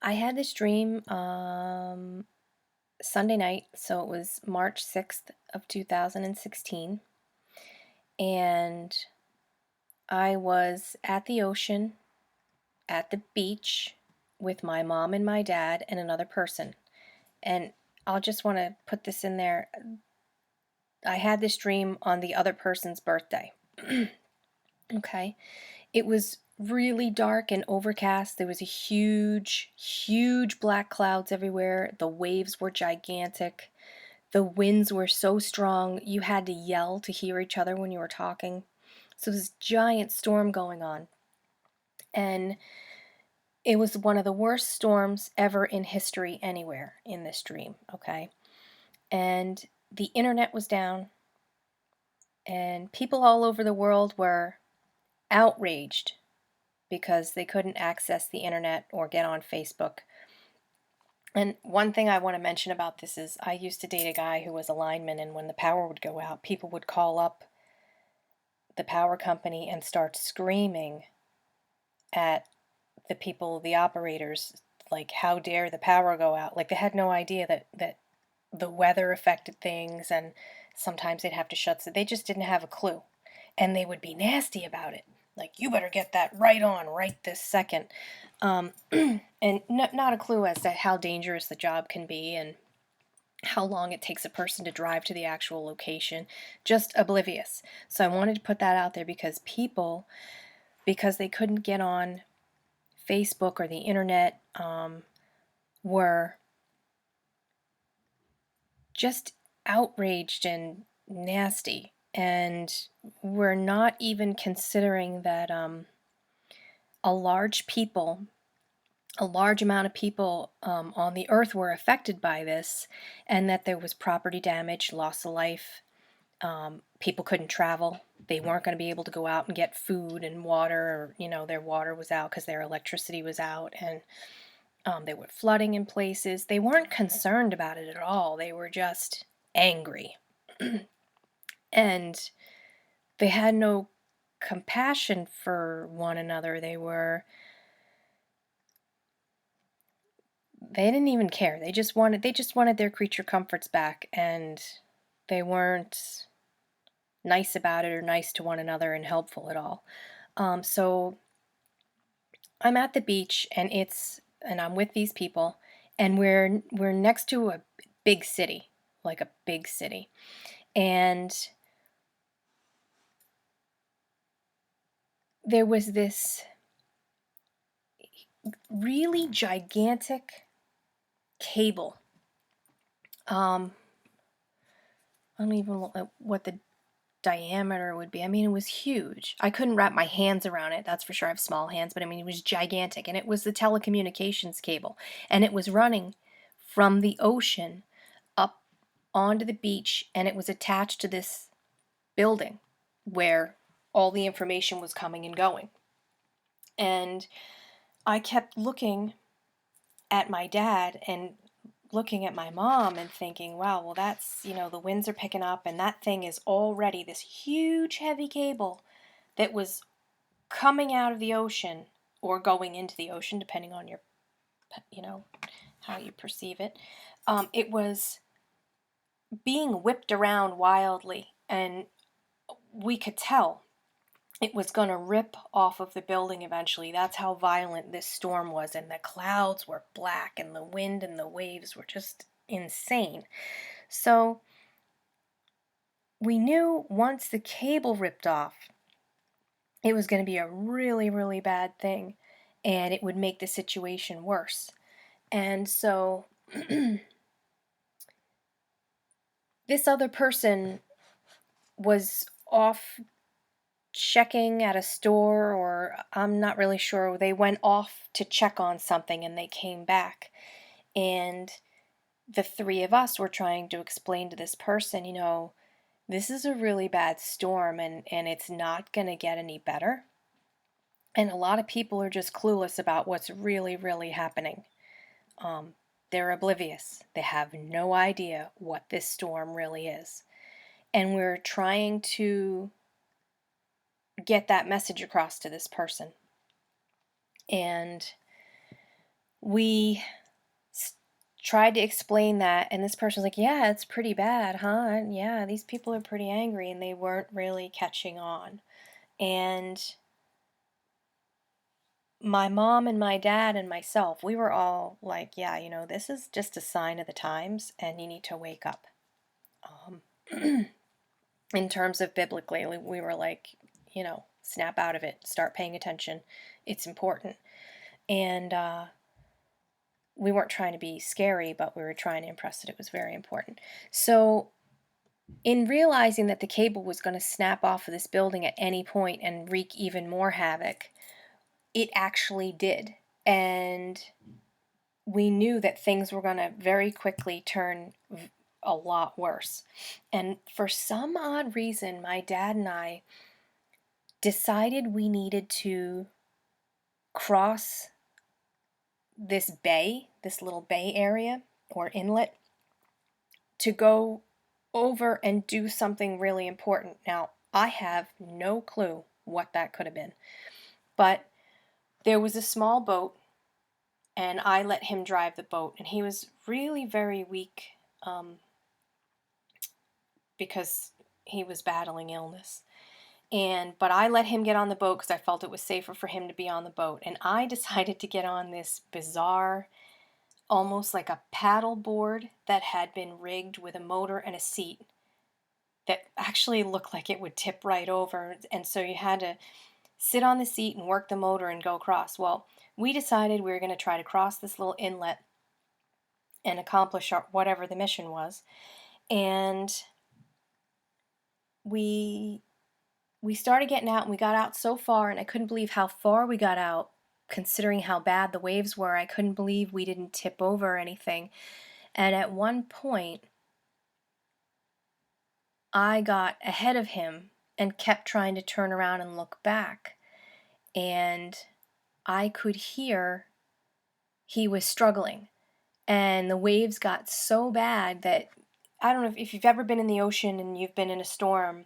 I had this dream Sunday night, so it was March 6th of 2016, and I was at the ocean, at the beach, with my mom and my dad and another person. And I'll just want to put this in there. I had this dream on the other person's birthday. Okay. It was really dark and overcast. There was a huge black clouds everywhere. The waves were gigantic. The winds were so strong you had to yell to hear each other when you were talking. So this giant storm going on. And it was one of the worst storms ever in history anywhere in this dream, okay? And the internet was down, and people all over the world were outraged because they couldn't access the internet or get on Facebook. And one thing I want to mention about this is I used to date a guy who was a lineman, and when the power would go out, people would call up the power company and start screaming at the people, the operators, like, how dare the power go out? Like, they had no idea that the weather affected things, and sometimes they'd have to shut, so they just didn't have a clue. And they would be nasty about it. Like, you better get that right on right this second. And not a clue as to how dangerous the job can be and how long it takes a person to drive to the actual location. Just oblivious. So I wanted to put that out there because people, because they couldn't get on Facebook or the internet, were just outraged and nasty. And we're not even considering that a large people, a large amount of people on the earth were affected by this, and that there was property damage, loss of life. People couldn't travel. They weren't going to be able to go out and get food and water, or, their water was out because their electricity was out, and they were flooding in places. They weren't concerned about it at all. They were just angry. And they had no compassion for one another. They didn't even care. They just wanted their creature comforts back, and they weren't nice about it or nice to one another and helpful at all. So I'm at the beach, and I'm with these people, and we're next to a big city, like a big city. And there was this really gigantic cable. I don't even know what the diameter would be. I mean, it was huge. I couldn't wrap my hands around it, that's for sure. I have small hands, but I mean, it was gigantic. And it was the telecommunications cable. And it was running from the ocean up onto the beach, and it was attached to this building where all the information was coming and going. And I kept looking at my dad and looking at my mom and thinking, wow, well, that's, the winds are picking up, and that thing is already this huge, heavy cable that was coming out of the ocean or going into the ocean, depending on your, you know, how you perceive it. It was being whipped around wildly, and we could tell it was going to rip off of the building eventually. That's how violent this storm was, and the clouds were black, and the wind and the waves were just insane. So we knew once the cable ripped off, it was going to be a really, really bad thing, and it would make the situation worse. And so this other person was off checking at a store, or I'm not really sure. They went off to check on something and they came back. And the three of us were trying to explain to this person, this is a really bad storm, and it's not going to get any better. And a lot of people are just clueless about what's really, really happening. They're oblivious. They have no idea what this storm really is. And we're trying to get that message across to this person. And we tried to explain that, and this person was like, yeah, it's pretty bad, huh? And yeah, these people are pretty angry, and they weren't really catching on. And my mom and my dad and myself, we were all like, yeah, this is just a sign of the times, and you need to wake up. In terms of biblically, we were like, snap out of it, start paying attention. It's important. And we weren't trying to be scary, but we were trying to impress that it was very important. So, in realizing that the cable was going to snap off of this building at any point and wreak even more havoc, it actually did. And we knew that things were going to very quickly turn a lot worse. And for some odd reason, my dad and I decided we needed to cross this bay, this little bay area or inlet, to go over and do something really important. Now, I have no clue what that could have been, but there was a small boat, and I let him drive the boat, and he was really very weak because he was battling illness. But I let him get on the boat because I felt it was safer for him to be on the boat. And I decided to get on this bizarre, almost like a paddle board that had been rigged with a motor and a seat that actually looked like it would tip right over. And so you had to sit on the seat and work the motor and go across. Well, we decided we were going to try to cross this little inlet and accomplish whatever the mission was. And we started getting out, and we got out so far, and I couldn't believe how far we got out, considering how bad the waves were. I couldn't believe we didn't tip over or anything. And at one point, I got ahead of him and kept trying to turn around and look back. And I could hear he was struggling. And the waves got so bad that, I don't know if you've ever been in the ocean and you've been in a storm,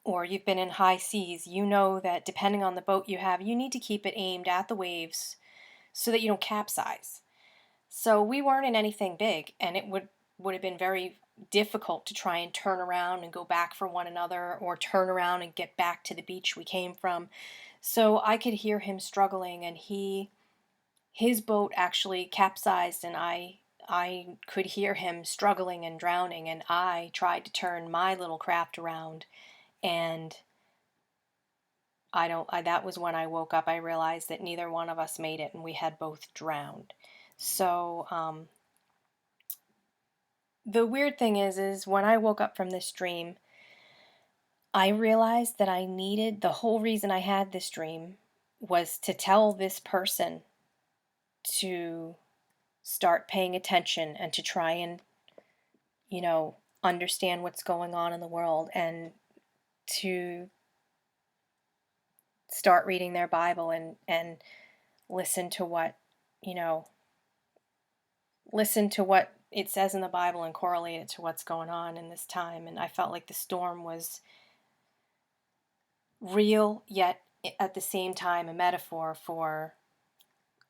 or you've been in high seas, you know that depending on the boat you have, you need to keep it aimed at the waves so that you don't capsize. So we weren't in anything big, and it would have been very difficult to try and turn around and go back for one another, or turn around and get back to the beach we came from. So I could hear him struggling, and his boat actually capsized, and I could hear him struggling and drowning, and I tried to turn my little craft around, and that was when I woke up. I realized that neither one of us made it, and we had both drowned. So the weird thing is when I woke up from this dream, I realized that the whole reason I had this dream was to tell this person to start paying attention and to try and, understand what's going on in the world, and to start reading their Bible, and listen to what, you know, listen to what it says in the Bible and correlate it to what's going on in this time. And I felt like the storm was real, yet at the same time a metaphor for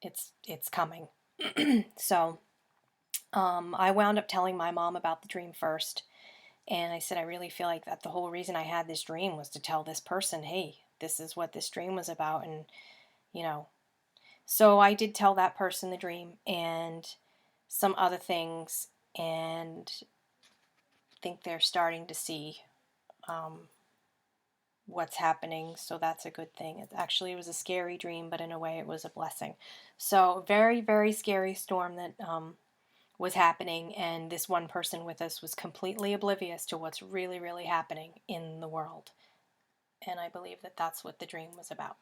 it's coming. So I wound up telling my mom about the dream first, and I said I really feel like that the whole reason I had this dream was to tell this person, hey, this is what this dream was about. And you know so I did tell that person the dream and some other things, and think they're starting to see what's happening, so that's a good thing. It was a scary dream, but in a way it was a blessing. So very, very scary storm that was happening, and this one person with us was completely oblivious to what's really, really happening in the world. And I believe that that's what the dream was about.